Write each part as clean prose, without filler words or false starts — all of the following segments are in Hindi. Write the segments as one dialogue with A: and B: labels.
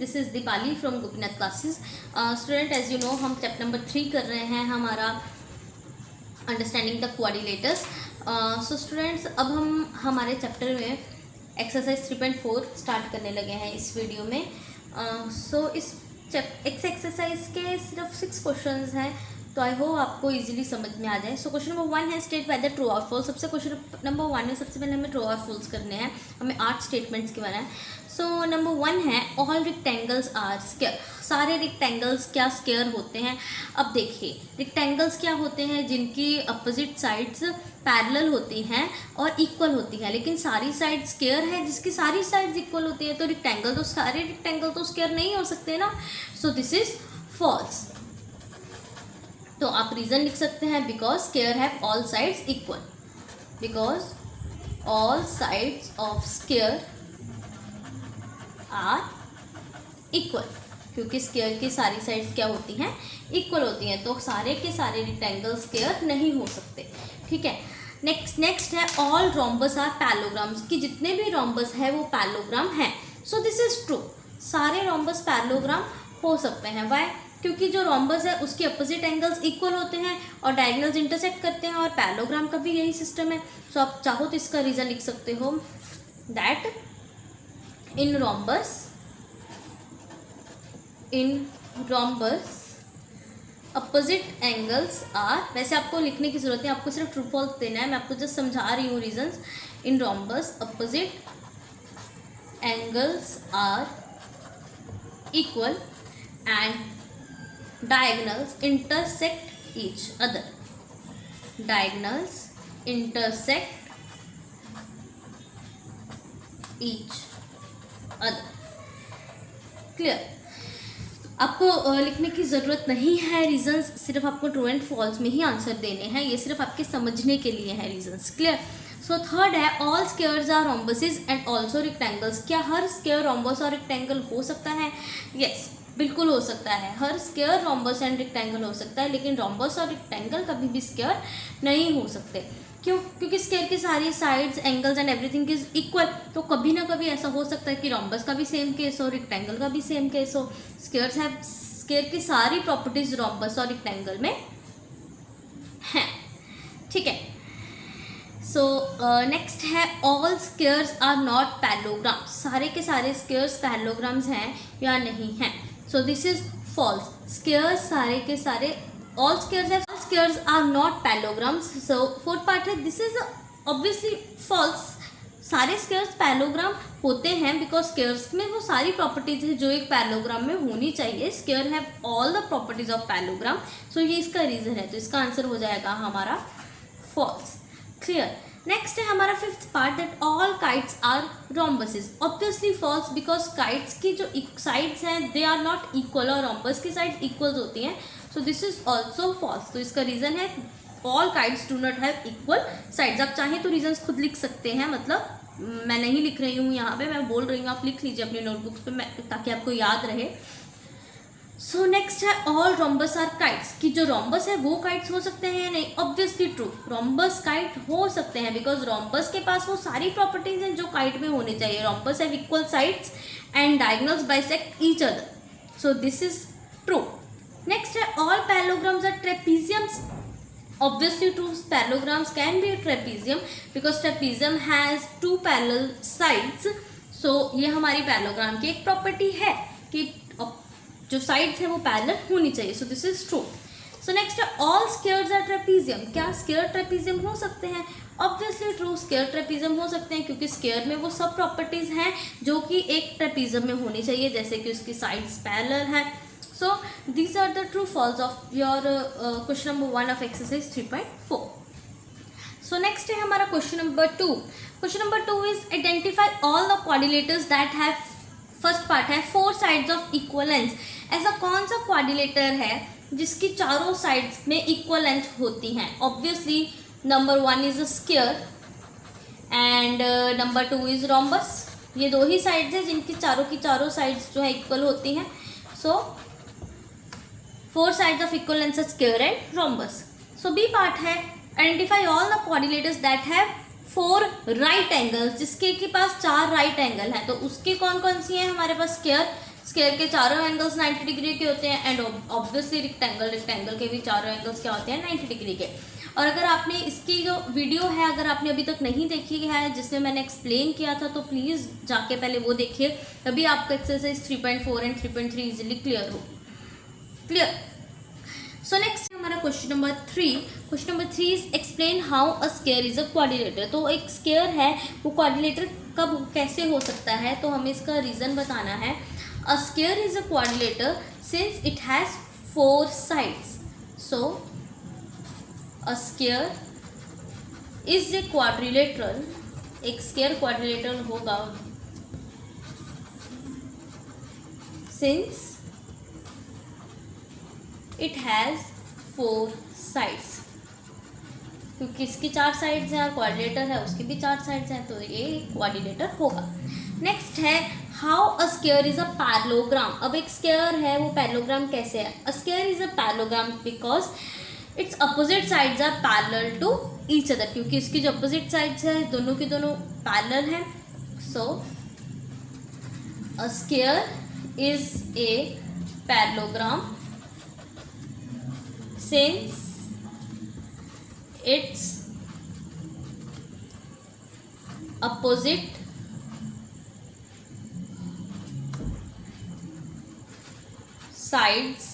A: This is Deepali from Gopinath classes. Student, as you know हम चैप्टर नंबर 3 कर रहे हैं, हमारा understanding the coordinators. So students, अब हम हमारे चैप्टर में एक्सरसाइज 3.4 स्टार्ट करने लगे हैं इस वीडियो में। सो इस एक्सरसाइज के सिर्फ 6 क्वेश्चंस हैं, तो आई होप आपको इजीली समझ में आ जाए। सो क्वेश्चन नंबर 1 है स्टेट वेदर ट्रू और फॉल्स। सबसे क्वेश्चन नंबर 1 में सबसे पहले हमें ट्रू और फॉल्स करने हैं, हमें 8 स्टेटमेंट्स के बनाए। सो नंबर 1 है ऑल रेक्टेंगल्स आर स्क्वायर। सारे रेक्टेंगल्स क्या स्क्वायर होते हैं? अब देखिए, रेक्टेंगल्स क्या होते हैं जिनकी अपोजिट साइड्स पैरेलल होती हैं और इक्वल होती हैं, लेकिन सारी साइड स्क्वायर है जिसकी सारी साइड्स इक्वल होती है, तो रेक्टेंगल तो सारे रेक्टेंगल तो स्क्वायर नहीं हो सकते ना। So this is false. तो आप रीजन लिख सकते हैं because square have all sides equal, because all sides of square are equal, क्योंकि स्क्वायर की सारी साइड्स क्या होती हैं? इक्वल होती हैं, तो सारे के सारे रेक्टेंगल स्क्वायर नहीं हो सकते। ठीक है, नेक्स्ट है ऑल रोम्बस आर पैरेललोग्राम्स, कि जितने भी रोम्बस है वो पैरेललोग्राम हैं। सो दिस इज ट्रू, सारे रोम्बस पैरेललोग्राम हो सकते हैं। वाई? क्योंकि जो रोम्बस है उसके अपोजिट एंगल्स इक्वल होते हैं और डायगोनल्स इंटरसेक्ट करते हैं, और पैरेललोग्राम का भी यही सिस्टम है। सो आप चाहो तो इसका रीजन लिख सकते हो that in rhombus opposite angles are, वैसे आपको लिखने की जरूरत है, आपको सिर्फ ट्रू फॉल्स देना है, मैं आपको जस्ट समझा रही हूँ reasons. In rhombus opposite angles are equal and diagonals intersect each other. Diagonals intersect each other. Clear? आपको लिखने की ज़रूरत नहीं है रीजंस, सिर्फ आपको ट्रू एंड फॉल्स में ही आंसर देने हैं, ये सिर्फ आपके समझने के लिए है रीजंस। क्लियर? सो थर्ड है all squares are rhombuses and also rectangles. क्या हर स्क्वायर रोम्बस और रेक्टेंगल हो सकता है? यस, बिल्कुल हो सकता है। हर स्क्वायर रोम्बस एंड रेक्टेंगल हो सकता है, लेकिन रोम्बस और रेक्टेंगल कभी भी स्क्वायर नहीं हो सकते। क्यों? क्योंकि स्क्वायर की सारी sides, angles and everything is equal, तो कभी ना कभी ऐसा हो सकता है कि रोम्बस का भी सेम केस हो, रेक्टेंगल का भी सेम केस हो। स्क्वायर की सारी प्रॉपर्टीज रोम्बस और रेक्टेंगल में हैं। ठीक है, सो नेक्स्ट है all squares are not parallelograms. सारे के सारे स्क्वायर्स पैरेललोग्राम्स हैं या नहीं हैं? So this is false. Squares सारे के सारे all squares are not parallelograms. So fourth part है दिस इज ऑब्वियसली फॉल्स। सारे स्क्वायर्स पैरेललोग्राम होते हैं बिकॉज स्क्वायर्स में वो सारी प्रॉपर्टीज है जो एक पैरेललोग्राम में होनी चाहिए। Square have all the properties of parallelogram. So ये इसका रीजन है, तो इसका आंसर हो जाएगा हमारा फॉल्स। क्लियर? नेक्स्ट है हमारा fifth part that all kites are rhombuses. Obviously false, because kites की जो साइड्स हैं दे आर नॉट इक्वल, और रोम्बस की साइड्स इक्वल होती हैं। So this is also false. तो इसका रीजन है all kites do not have equal sides. आप चाहें तो रीजन्स खुद लिख सकते हैं, मतलब मैं नहीं लिख रही हूँ यहाँ पे, मैं बोल रही हूँ, आप लिख लीजिए अपनी नोटबुक्स पे, ताकि आपको याद रहे। सो नेक्स्ट है ऑल रोम्बस आर काइट्स, कि जो रोम्बस है वो काइट्स हो सकते हैं या नहीं? ऑब्वियसली ट्रू, रोम्बस काइट हो सकते हैं, बिकॉज रोम्बस के पास वो सारी प्रॉपर्टीज हैं जो काइट में होने चाहिए। Rhombus have equal sides and diagonals bisect each other. So this is true. Next है all parallelograms are trapeziums. Obviously true, parallelograms can be a trapezium because trapezium has 2 parallel sides. So ये हमारी पैरेललोग्राम की एक प्रॉपर्टी है कि जो साइड्स है वो पैरेलल होनी चाहिए। सो this is true. So next है ऑल स्क्वायर्स आर ट्रेपीजियम। क्या स्क्वायर ट्रेपीजियम हो सकते हैं? ऑब्वियसली ट्रू, स्क्वायर ट्रेपीजियम हो सकते हैं, क्योंकि स्क्वायर में वो सब प्रॉपर्टीज हैं जो कि एक ट्रेपीजियम में होनी चाहिए, जैसे कि उसकी साइड्स पैरेलल है। So these are the true false of your question number 1 of exercise 3.4. So next है हमारा question number 2. Question number 2 is identify all the quadrilaters that have, first part है 4 sides of equal length. ऐसा कौन सा quadrilater है जिसकी चारों sides में equal length होती हैं? Obviously number 1 is a square and number 2 is rhombus. ये दो ही sides हैं जिनकी चारों की चारों sides जो है equal होती हैं. So 4 sides of equal length are square and rhombus. So B part है identify all the quadrilaters that have 4 right angles, जिसके के पास 4 right angle है, तो उसके कौन कौन सी हैं हमारे पास? स्क्वायर के चारों एंगल्स 90 डिग्री के होते हैं, एंड ऑब्वियसली रेक्टेंगल के भी चारों एंगल्स क्या होते हैं, 90 डिग्री के। और अगर आपने इसकी जो वीडियो है अगर आपने अभी तक नहीं देखी है जिसमें मैंने एक्सप्लेन किया था, तो प्लीज़ जाके पहले वो देखिए, तभी आपको एक्सरसाइज 3.4 एंड 3.3 इजीली क्लियर होगी। क्लियर। सो नेक्स्ट हमारा question number 3। Question number 3 is explain how a square is a quadrilateral. तो एक स्क्वायर है वो क्वाड्रिलेटर कब कैसे हो सकता है, तो हमें इसका रीज़न बताना है। A square is a quadrilateral since it has 4 sides. So a square is a quadrilateral, एक स्क्वायर क्वाड्रिलेटरल होगा सिंस इट हैज़ 4 साइड्स, क्योंकि इसकी 4 साइड्स हैं और क्वाड्रिलेटर है उसकी भी 4 साइड्स हैं, तो ये क्वाड्रिलेटर होगा। नेक्स्ट है how a square is a parallelogram. अब एक स्क्वायर है वो पैरेललोग्राम कैसे है। A square is a parallelogram because its opposite sides are parallel to each other, क्योंकि इसकी जो अपोजिट साइड्स है दोनों की दोनों पैरेलल हैं। So a square is a parallelogram since its opposite sides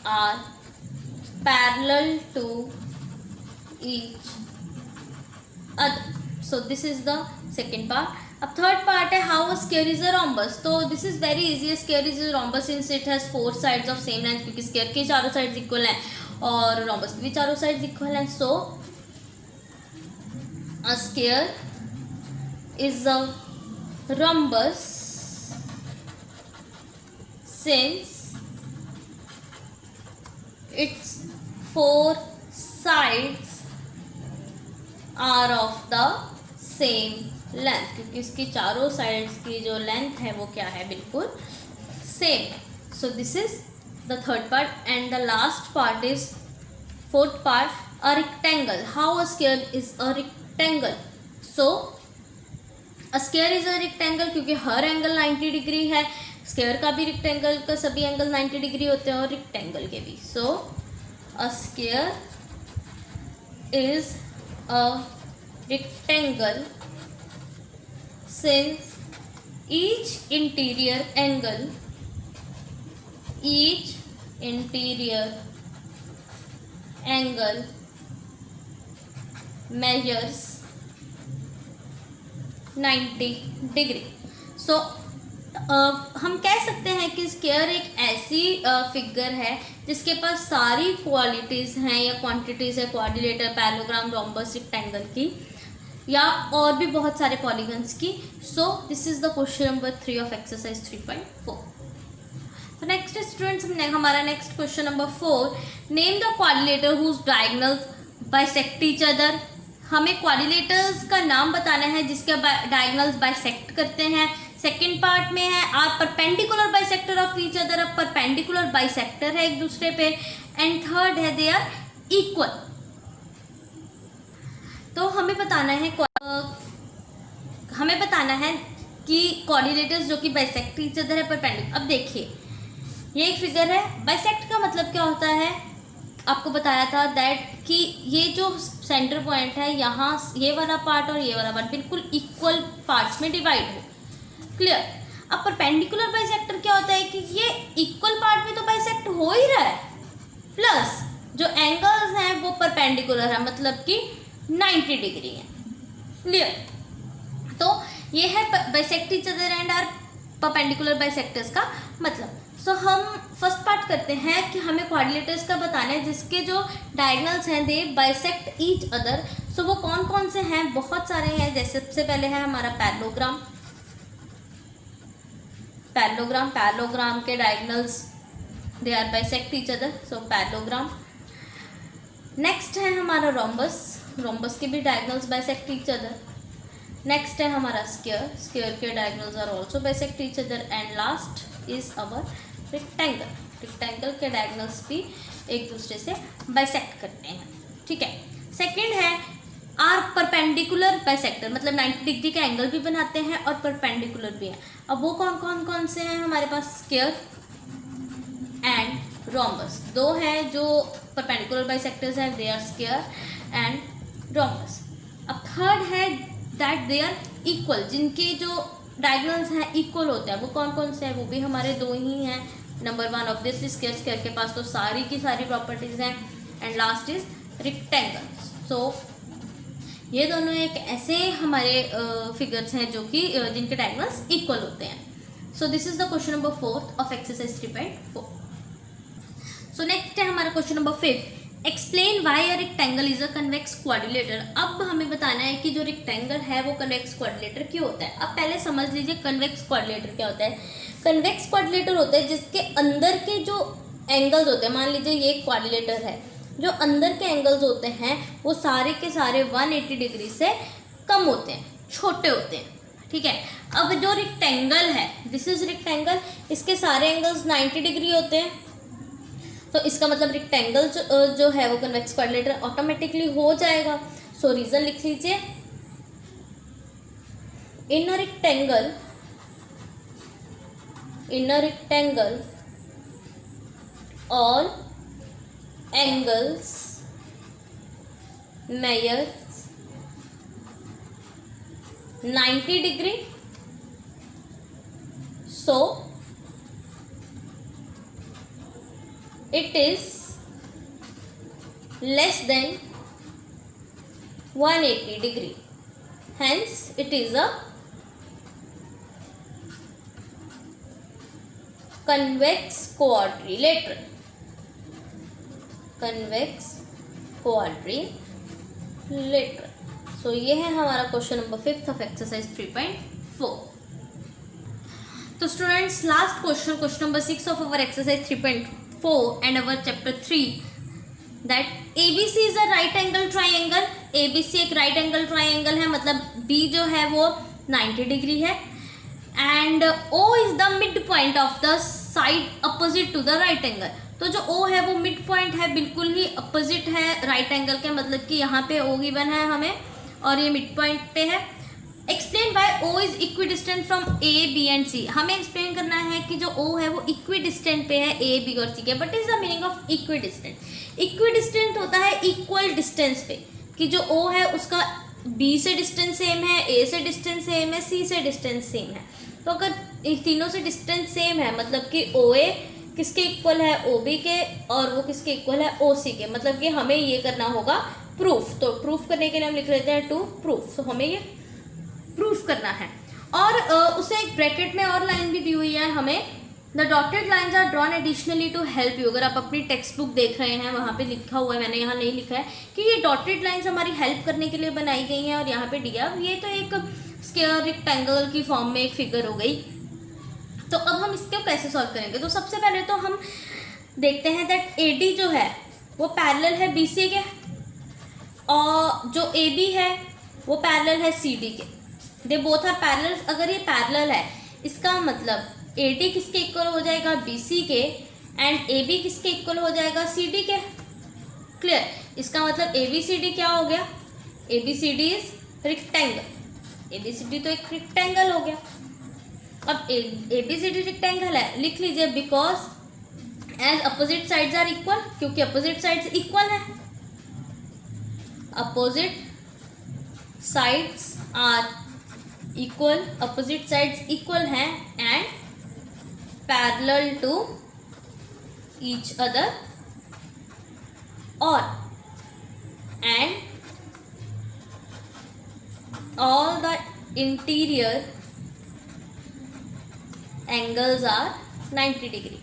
A: are parallel to each other. So this is the second part. अब थर्ड पार्ट है how a square is a rhombus. तो this is very easy. Square is a rhombus since it has 4 sides of same length, क्योंकि स्क्वायर के चारों साइड्स इक्वल हैं और रोम्बस भी चारों साइड्स इक्वल हैं। So a square is a rhombus since its 4 sides are of the same length, क्योंकि इसकी चारों साइड्स की जो लेंथ है वो क्या है, बिल्कुल same. So this is the third part and the last part is fourth part, a rectangle. How a square is a rectangle. So a square is a rectangle क्योंकि हर एंगल 90 डिग्री है। स्क्वायर का भी रेक्टेंगल का सभी एंगल 90 डिग्री होते हैं और रेक्टेंगल के भी। So a square is a rectangle since each interior angle measures 90 degree. So हम कह सकते हैं कि स्क्वायर एक ऐसी फिगर है जिसके पास सारी क्वालिटीज़ हैं या क्वांटिटीज़ है क्वाड्रिलेटर, पैरेललोग्राम, रोम्बस, रेक्टेंगल की या और भी बहुत सारे पॉलीगन्स की। So this is the question number 3 of exercise 3.4। तो नेक्स्ट स्टूडेंट्स हमारा next question number 4, name the quadrilateral whose diagonals bisect each other. हमें क्वाड्रिलेटर्स का नाम बताना है जिसके डायगोनल्स बाइसेक्ट करते हैं। सेकेंड पार्ट में है are perpendicular bisector of each other. अब परपेंडिकुलर बाइसेक्टर है एक दूसरे पे। एंड थर्ड है दे आर इक्वल। तो हमें बताना है कि क्वाड्रिलेटर्स जो कि बाइसेक्ट ईच अदर है परपेंडिकुलर। अब देखिए ये एक फिगर है। बाइसेक्ट का मतलब क्या होता है, आपको बताया था दैट कि ये जो सेंटर पॉइंट है यहाँ ये वाला पार्ट और ये वाला पार्ट बिल्कुल इक्वल पार्ट्स में डिवाइड हो। क्लियर। अब परपेंडिकुलर बाइसेक्टर क्या होता है कि ये इक्वल पार्ट में तो बाइसेक्ट हो ही रहा है, प्लस जो एंगल्स हैं वो परपेंडिकुलर है, मतलब कि 90 डिग्री है। क्लियर। तो ये है bisect each other and are perpendicular bisectors का मतलब। सो हम फर्स्ट पार्ट करते हैं कि हमें क्वाड्रिलेटर्स का बताना है जिसके जो डायगोनल्स हैं दे बाइसेक्ट ईच अदर। सो वो कौन कौन से हैं, बहुत सारे हैं। जैसे सबसे पहले है हमारा पैरेललोग्राम। पैरेललोग्राम के diagonals they are bisect each other, so parallelogram. Next है हमारा रोम्बस के भी diagonals bisect each other. Next है हमारा स्क्वायर के diagonals are also bisect each other. And last is our rectangle के डायगोनल्स भी एक दूसरे से बाइसेक्ट करते हैं। ठीक है। सेकंड है आर परपेंडिकुलर बाइसेक्टर, मतलब 90 डिग्री का एंगल भी बनाते हैं और परपेंडिकुलर भी है। अब वो कौन से हैं हमारे पास? स्क्वायर एंड रोम्बस, दो हैं जो परपेंडिकुलर बाइसेक्टर्स हैं, they are square and rhombus. अब थर्ड है दैट दे आर इक्वल, जिनके जो डायगोनल्स हैं इक्वल होते हैं, वो कौन से हैं? वो भी हमारे दो ही हैं। नंबर वन ऑब्वियसली स्क्वायर के पास तो सारी की सारी प्रॉपर्टीज हैं, एंड लास्ट इज रेक्टेंगल। सो ये दोनों एक ऐसे हमारे फिगर्स हैं जो कि जिनके डायगोनल्स इक्वल होते हैं। So this is the question number 4 of exercise 3.4। So next है हमारा question number 5, explain why a rectangle is a convex quadrilateral. अब हमें बताना है कि जो रेक्टेंगल है वो कन्वेक्स क्वाड्रिलेटर क्यों होता है। अब पहले समझ लीजिए कन्वेक्स क्वाड्रिलेटर क्या होता है। कन्वेक्स क्वाड्रिलेटर होता है जिसके अंदर के जो एंगल्स होते हैं, मान लीजिए ये एक क्वाड्रिलेटर है, जो अंदर के एंगल्स होते हैं वो सारे के सारे 180 डिग्री से कम होते हैं, छोटे होते हैं, ठीक है। अब जो रेक्टेंगल है, दिस इज रेक्टेंगल, इसके सारे एंगल्स 90 डिग्री होते हैं, तो इसका मतलब रेक्टेंगल जो है वो कन्वेक्स क्वाड्रिलेटर ऑटोमेटिकली हो जाएगा। सो रीजन लिख लीजिए, in a rectangle all angles measure 90 degree, so it is less than 180 degree, hence it is a convex quadrilateral, convex quadrilateral. So ये है हमारा क्वेश्चन नंबर 5 ऑफ एक्सरसाइज 3.4। तो students last question number 6 of our exercise 3.4 and our chapter 3, that ABC is a right angle triangle. ABC एक राइट एंगल ट्राइंगल है, मतलब B जो है वो 90 डिग्री है, and O is the mid point of the side opposite to the right angle. तो जो O है वो मिड पॉइंट है, बिल्कुल ही अपोजिट है राइट एंगल के, मतलब कि यहाँ पे O गिवन है हमें और ये मिड पॉइंट पे है। Explain why O is equidistant from A, B and C। हमें एक्सप्लेन करना है कि जो O है वो इक्विडिस्टेंट पे है A, B और C के। What is the meaning of equidistant? Equidistant होता है इक्वल डिस्टेंस पे, कि जो O है उसका B से डिस्टेंस सेम है, A से डिस्टेंस सेम है, C से डिस्टेंस सेम है। तो अगर इन तीनों से डिस्टेंस सेम है, मतलब कि OA किसके इक्वल है? OB के, और वो किसके इक्वल है? OC के। मतलब कि हमें ये करना होगा प्रूफ। तो प्रूफ करने के लिए हम लिख लेते हैं टू प्रूफ। तो हमें ये प्रूफ करना है, और उसे एक ब्रैकेट में और लाइन भी दी हुई है हमें, the dotted lines are drawn additionally to help you. अगर आप अपनी टेक्स्ट बुक देख रहे हैं वहाँ पे लिखा हुआ है, मैंने यहाँ नहीं लिखा है, कि ये डॉटेड लाइन्स हमारी हेल्प करने के लिए बनाई गई हैं, और यहाँ पे दिया। ये तो एक स्क्वायर रेक्टेंगल की फॉर्म में एक फिगर हो गई। तो अब हम इसको कैसे सॉल्व करेंगे? तो सबसे पहले तो हम देखते हैं दैट AD जो है वो पैरेलल है BC के, और जो AB है वो पैरेलल है CD के। They both are parallel. अगर ये पैरेलल है, इसका मतलब AD किसके इक्वल हो जाएगा? BC के, एंड AB किसके इक्वल हो जाएगा? CD के। क्लियर? इसका मतलब ABCD क्या हो गया? ABCD is rectangle. ABCD तो एक रेक्टेंगल हो गया। अब ABCD रेक्टेंगल है, लिख लीजिए because as opposite sides are equal, क्योंकि अपोजिट साइड्स इक्वल है, opposite sides are equal, opposite sides equal हैं and parallel to each other, और and all the interior angles are 90 degree.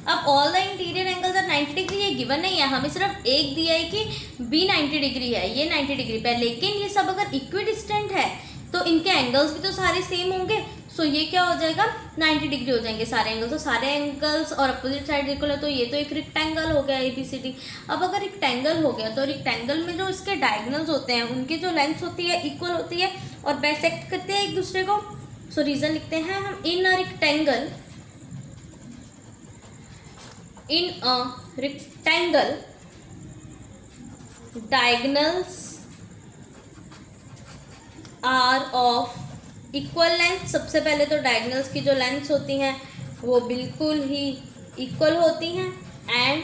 A: अब all the interior angles are 90 degree ये गिवन नहीं है, हमें सिर्फ एक दिया है कि B 90 डिग्री है, ये 90 डिग्री पे है, लेकिन ये सब अगर इक्विडिस्टेंट है तो इनके एंगल्स भी तो सारे सेम होंगे। सो ये क्या हो जाएगा? 90 डिग्री हो जाएंगे सारे एंगल्स। तो सारे एंगल्स और अपोजिट साइड इक्वल है, तो ये तो एक रेक्टेंगल हो गया ABCD। अब अगर रेक्टेंगल हो गया तो रेक्टेंगल में जो इसके डायगोनल्स होते हैं उनकी जो लेंथ होती है इक्वल होती है और बाइसेक्ट करते हैं एक दूसरे को। सो रीजन लिखते हैं हम, in a rectangle diagonals are of equal length, सबसे पहले तो डायगोनल्स की जो लेंथ्स होती हैं वो बिल्कुल ही इक्वल होती हैं एंड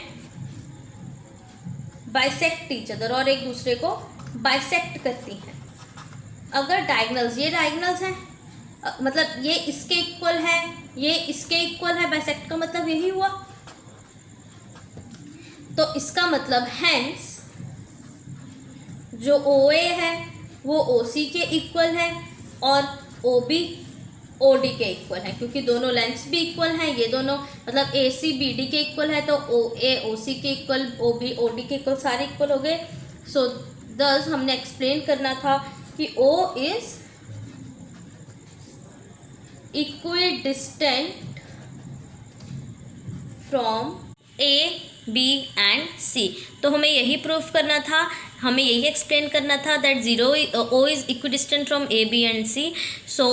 A: बाइसेक्ट ईच अदर, और एक दूसरे को बाइसेक्ट करती हैं। अगर डायगोनल्स, ये डायगोनल्स हैं, मतलब ये इसके इक्वल है, ये इसके इक्वल है, बाइसेक्ट का मतलब यही हुआ। तो इसका मतलब हैंस जो OA है वो OC के इक्वल है और OB OD के इक्वल है, क्योंकि दोनों लेंथ्स भी इक्वल हैं। ये दोनों मतलब AC BD के इक्वल है, तो OA OC के इक्वल, OB OD के इक्वल, सारे इक्वल हो गए। सो दस हमने एक्सप्लेन करना था कि O is equidistant from A B and C। तो हमें यही प्रूफ करना था, हमें यही एक्सप्लेन करना था that O is equidistant from A B and C। सो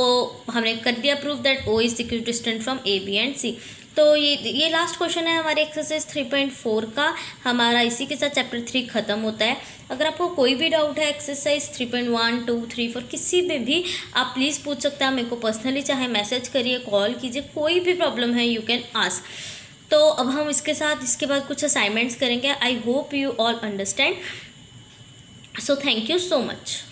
A: हमने कर दिया proof that O is equidistant from A B and C। तो ये लास्ट क्वेश्चन है हमारे एक्सरसाइज 3.4 का। हमारा इसी के साथ चैप्टर 3 ख़त्म होता है। अगर आपको कोई भी डाउट है एक्सरसाइज 3.1, 2, 3, 4 किसी पे भी आप प्लीज़ पूछ सकते हैं। मेरे को पर्सनली चाहे मैसेज करिए, कॉल कीजिए, कोई भी प्रॉब्लम है यू कैन आस्क। तो अब हम इसके बाद कुछ असाइनमेंट्स करेंगे। I hope you all understand. So thank you so much.